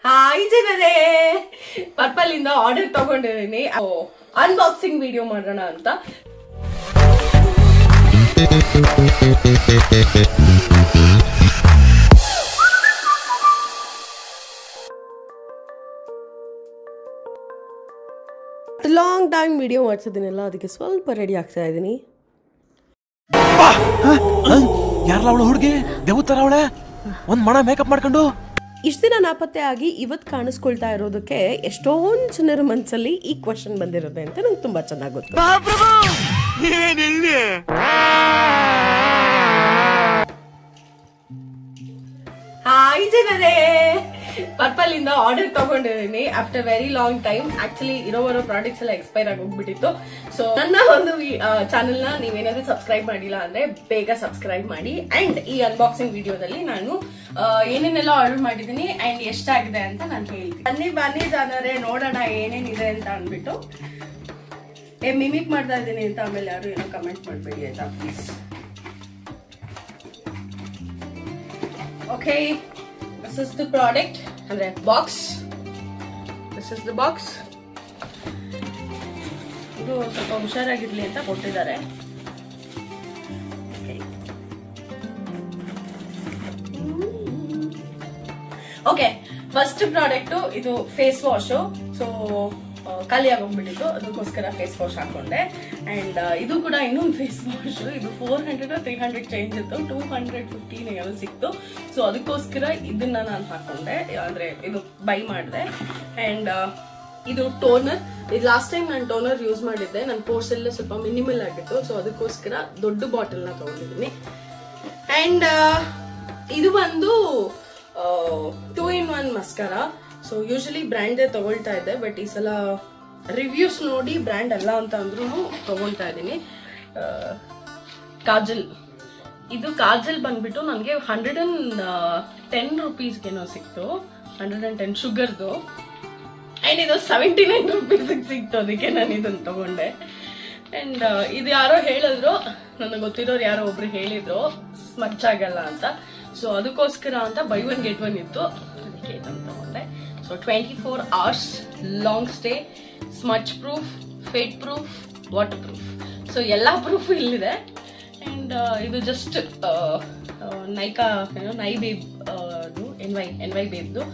Hi ಜನರೇ, purple ಇಂದ order ತಗೊಂಡಿದ್ದೀನಿ. ಅನ್ಬಾಕ್ಸಿಂಗ್ ವಿಡಿಯೋ ಮಾಡೋಣ ಅಂತ. ಲಾಂಗ್ ಟೈಮ್ ವಿಡಿಯೋ ಮಾಡ್ಸಿದ್ದೀನಲ್ಲ, ಅದಕ್ಕೆ ಸ್ವಲ್ಪ ರೆಡಿ ಆಗ್ತಾ ಇದ್ದೀನಿ. ಯಾರಲ್ಲ ಅವಳು ಹುಡುಗಿ ದೇವತರ ಅವಳೆ ಒಂದ್ ಮಣ ಮೇಕಪ್ ಮಾಡ್ಕೊಂಡು ಇಷ್ಟು ದಿನ ನಾಪತ್ತೆ ಆಗಿ ಇವತ್ತು ಕಾಣಿಸ್ಕೊಳ್ತಾ ಇರೋದಕ್ಕೆ ಎಷ್ಟೊಂದು ಜನರ ಮನಸ್ಸಲ್ಲಿ ಈ ಕ್ವಶನ್ ಬಂದಿರುತ್ತೆ ಅಂತ ನಂಗೆ ತುಂಬಾ ಚೆನ್ನಾಗಿ ಗೊತ್ತು. ಹಾಯ್ ಜನರೇ, ಪರ್ಪಲ್ ಇಂದ ಆರ್ಡರ್ ತಗೊಂಡಿದ್ದೀನಿ after very long time. Actually ಇರೋ ಪ್ರಾಡಕ್ಟ್ಸ್ ಎಲ್ಲ ಎಕ್ಸ್ಪೈರ್ ಆಗಿ ಹೋಗ್ಬಿಟ್ಟಿತ್ತು. ಸೊ ನನ್ನ ಒಂದು ಚಾನೆಲ್ ನ ನೀವೇನಾದ್ರೂ ಸಬ್ಸ್ಕ್ರೈಬ್ ಮಾಡಿಲ್ಲ ಅಂದ್ರೆ ಬೇಗ ಸಬ್ಸ್ಕ್ರೈಬ್ ಮಾಡಿ. ಅಂಡ್ ಈ ಅನ್ಬಾಕ್ಸಿಂಗ್ ವಿಡಿಯೋದಲ್ಲಿ ನಾನು ಏನೇನೆಲ್ಲ ಆರ್ಡರ್ ಮಾಡಿದೀನಿ ಅಂಡ್ ಎಷ್ಟಾಗಿದೆ ಅಂತ ನಾನು ಹೇಳ್ತೀನಿ. ಬನ್ನಿ ಜನರೇ, ನೋಡೋಣ ಏನೇನಿದೆ ಅಂತ ಅಂದ್ಬಿಟ್ಟು. ಮಿಮಿಕ್ ಮಾಡ್ತಾ ಇದ್ದೀನಿ ಅಂತ ಆಮೇಲೆ ಯಾರು ಏನೋ ಕಮೆಂಟ್ ಮಾಡಬೇಡಿ ಆಯ್ತಾ please. Okay, this is the product and the box. This is the box. ಇದು ಸ್ವಲ್ಪ ಹುಷಾರಾಗಿರ್ಲಿ ಅಂತ ಕೊಟ್ಟಿದ್ದಾರೆ. ಓಕೆ, ಫಸ್ಟ್ ಪ್ರಾಡಕ್ಟ್ ಇದು ಫೇಸ್ ವಾಶ್. ಸೊ ಖಾಲಿ ಆಗೋಗ್ಬಿಟ್ಟಿತ್ತು, ಅದಕ್ಕೋಸ್ಕರ ಫೇಸ್ ವಾಶ್ ಹಾಕೊಂಡೆ. ಅಂಡ್ ಇದು ಕೂಡ ಇನ್ನೊಂದು ಫೇಸ್ ವಾಶ್. ಇದು 400 300 ಚೇಂಜ್ ಇತ್ತು, 215 ಸಿಕ್ತು. ಸೊ ಅದಕ್ಕೋಸ್ಕರ ಇದನ್ನ ನಾನು ಹಾಕೊಂಡೆ, ಅಂದ್ರೆ ಇದು ಬೈ ಮಾಡಿದೆ. ಅಂಡ್ ಇದು ಟೋನರ್. ಇದು ಲಾಸ್ಟ್ ಟೈಮ್ ನಾನು ಟೋನರ್ ಯೂಸ್ ಮಾಡಿದ್ದೆ, ನನ್ನ ಪೋರ್ಸ್ ಎಲ್ಲ ಸ್ವಲ್ಪ ಮಿನಿಮಲ್ ಆಗಿತ್ತು. ಸೊ ಅದಕ್ಕೋಸ್ಕರ ದೊಡ್ಡ ಬಾಟಲ್ ನ ತಗೊಂಡಿದ್ದೀನಿ. ಅಂಡ್ ಇದು ಬಂದು 2-in-1 ಮಸ್ಕರಾ. ಸೊ ಯೂಶಲಿ ಬ್ರ್ಯಾಂಡೇ ತಗೊಳ್ತಾ ಇದ್ದೆ, ಬಟ್ ಈ ಸಲ ರಿವ್ಯೂಸ್ ನೋಡಿ ಬ್ರ್ಯಾಂಡ್ ಅಲ್ಲ ಅಂತ ಅಂದ್ರೂ ತಗೊಳ್ತಾ ಇದ್ದೀನಿ. ಕಾಜಲ್. ಇದು ಕಾಜಲ್ ಬಂದ್ಬಿಟ್ಟು ನನಗೆ 110 ರೂಪೀಸ್ಗೇನೋ ಸಿಕ್ತು, 110 ಶುಗರ್ದು. ಅಂಡ್ ಇದು 79 ರೂಪೀಸಿಗೆ ಸಿಕ್ತು, ಅದಕ್ಕೆ ನಾನು ಇದನ್ನ ತಗೊಂಡೆ. ಅಂಡ್ ಇದು ಯಾರೋ ಹೇಳಿದ್ರು, ನನಗೆ ಗೊತ್ತಿರೋರು ಯಾರೋ ಒಬ್ರು ಹೇಳಿದ್ರು ಸ್ಮಚ್ ಆಗಲ್ಲ ಅಂತ. ಸೊ ಅದಕ್ಕೋಸ್ಕರ ಅಂತ ಬೈ 1 get 1 ಇತ್ತು, ಅದಕ್ಕೆ ಇದನ್ನು ತಗೊಂಡೆ. So 24 hours long stay, smudge proof, fade proof, water proof. So ಎಲ್ಲಾ ಪ್ರೂಫ್ ಇಲ್ಲಿದೆ. ಅಂಡ್ ಇದು just Nykaa Nybae N Y ಬೇಬ್ದು.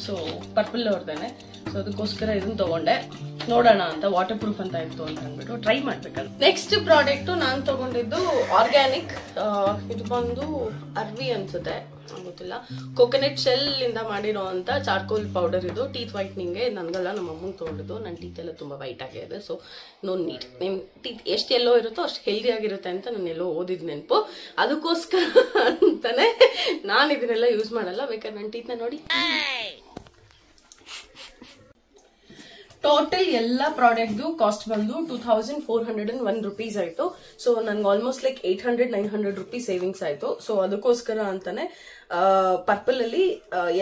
ಸೊ ಪರ್ಪಲ್ ಅವ್ರದೇನೆ. ಸೊ ಅದಕ್ಕೋಸ್ಕರ ಇದನ್ನ ತಗೊಂಡೆ. ನೋಡೋಣ ಅಂತ, ವಾಟರ್ ಪ್ರೂಫ್ ಅಂತ ಇತ್ತು ಅಂತ ಅಂದ್ಬಿಟ್ಟು ಟ್ರೈ ಮಾಡ್ಬೇಕಲ್ಲ. ನೆಕ್ಸ್ಟ್ ಪ್ರಾಡಕ್ಟ್ ನಾನು ತಗೊಂಡಿದ್ದು ಆರ್ಗ್ಯಾನಿಕ್. ಇದು ಬಂದು ಅರ್ವಿ ಅನ್ಸುತ್ತೆ, ಗೊತ್ತಿಲ್ಲ. ಕೋಕೋನಟ್ ಶೆಲ್ ಇಂದ ಮಾಡಿರೋ ಅಂತ ಚಾರ್ಕೋಲ್ ಪೌಡರ್. ಇದು ಟೀತ್ ವೈಟ್ನಿಂಗ್. ನನ್ಗಲ್ಲ, ನಮ್ಮ ಅಮ್ಮಂಗೆ ತಗೊಂಡಿದ್ದು. ನನ್ನ ಟೀತ್ ಎಲ್ಲ ತುಂಬಾ ವೈಟ್ ಆಗಿದೆ. So no need. ನಿಮ್ ಟೀತ್ ಎಷ್ಟು ಎಲ್ಲೋ ಇರುತ್ತೋ ಅಷ್ಟು ಹೆಲ್ದಿ ಆಗಿರುತ್ತೆ ಅಂತ ನಾನು ಎಲ್ಲೋ ಓದಿದ್ ನೆನಪು. ಅದಕ್ಕೋಸ್ಕರ ಅಂತಾನೆ ನಾನು ಇದನ್ನೆಲ್ಲ ಯೂಸ್ ಮಾಡಲ್ಲ. ಬೇಕಾದ್ರೆ ನನ್ನ ಟೀತ್ ನ ನೋಡಿ. ಟೋಟಲ್ ಎಲ್ಲ ಪ್ರಾಡಕ್ಟ್ ಕಾಸ್ಟ್ ಬಂದು 2401 ರೂಪೀಸ್ ಆಯ್ತು. ಸೊ ನನ್ಗೆ ಆಲ್ಮೋಸ್ಟ್ ಲೈಕ್ 800-900 ರೂಪೀಸ್ ಸೇವಿಂಗ್ಸ್ ಆಯ್ತು. ಸೊ ಅದಕ್ಕೋಸ್ಕರ ಅಂತಾನೆ ಪರ್ಪಲ್ ಅಲ್ಲಿ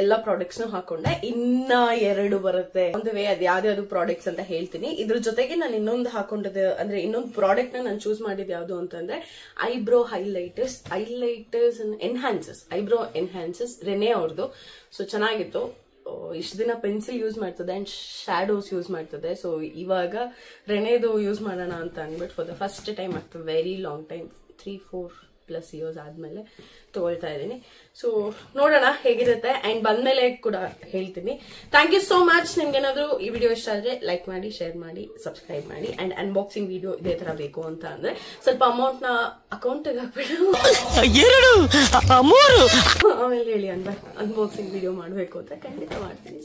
ಎಲ್ಲಾ ಪ್ರಾಡಕ್ಟ್ಸ್ ನ ಹಾಕೊಂಡೆ. ಇನ್ನ 2 ಬರುತ್ತೆ ಒಂದು ವೇ, ಅದು ಯಾವ್ದು ಪ್ರಾಡಕ್ಟ್ಸ್ ಅಂತ ಹೇಳ್ತೀನಿ. ಇದ್ರ ಜೊತೆಗೆ ನಾನು ಇನ್ನೊಂದು ಹಾಕೊಂಡಿದ್ದೆ, ಅಂದ್ರೆ ಇನ್ನೊಂದು ಪ್ರಾಡಕ್ಟ್ ನ ನಾನು ಚೂಸ್ ಮಾಡಿದ್ ಯಾವ್ದು ಅಂತಂದ್ರೆ eyebrow highlighters enhancers. Eyebrow enhancers Renee ಅವ್ರದ್ದು. ಸೊ ಚೆನ್ನಾಗಿತ್ತು. ಇಷ್ಟು ದಿನ ಪೆನ್ಸಿಲ್ ಯೂಸ್ ಮಾಡ್ತದೆ ಅಂಡ್ ಶ್ಯಾಡೋಸ್ ಯೂಸ್ ಮಾಡ್ತದೆ. ಸೊ ಇವಾಗ ರೆನೆದು ಯೂಸ್ ಮಾಡೋಣ ಅಂತ ಅಂದ್ಬಿಟ್ಟು for the first time after very long time 3-4+ years ಆದ್ಮೇಲೆ ತಗೊಳ್ತಾ ಇದ್ದೀನಿ. ಸೊ ನೋಡೋಣ ಹೇಗಿರುತ್ತೆ. ಅಂಡ್ ಬಂದ್ಮೇಲೆ ಕೂಡ ಹೇಳ್ತೀನಿ. Thank you so much. ನಿಮ್ಗೇನಾದ್ರೂ ಈ ವಿಡಿಯೋ ಇಷ್ಟ ಆದ್ರೆ ಲೈಕ್ ಮಾಡಿ, ಶೇರ್ ಮಾಡಿ, ಸಬ್ಸ್ಕ್ರೈಬ್ ಮಾಡಿ. ಅಂಡ್ ಅನ್ಬಾಕ್ಸಿಂಗ್ ವಿಡಿಯೋ ಇದೇ ತರ ಬೇಕು ಅಂತ ಅಂದ್ರೆ ಸ್ವಲ್ಪ ಅಮೌಂಟ್ ನ ಅಕೌಂಟ್ ಹಾಕ್ಬಿಟ್ಟು ಆಮೇಲೆ ಹೇಳಿ ಅನ್ಬಾಕ್ಸಿಂಗ್ ವಿಡಿಯೋ ಮಾಡ್ಬೇಕು ಅಂತ ಖಂಡಿತ ಮಾಡ್ತೀನಿ.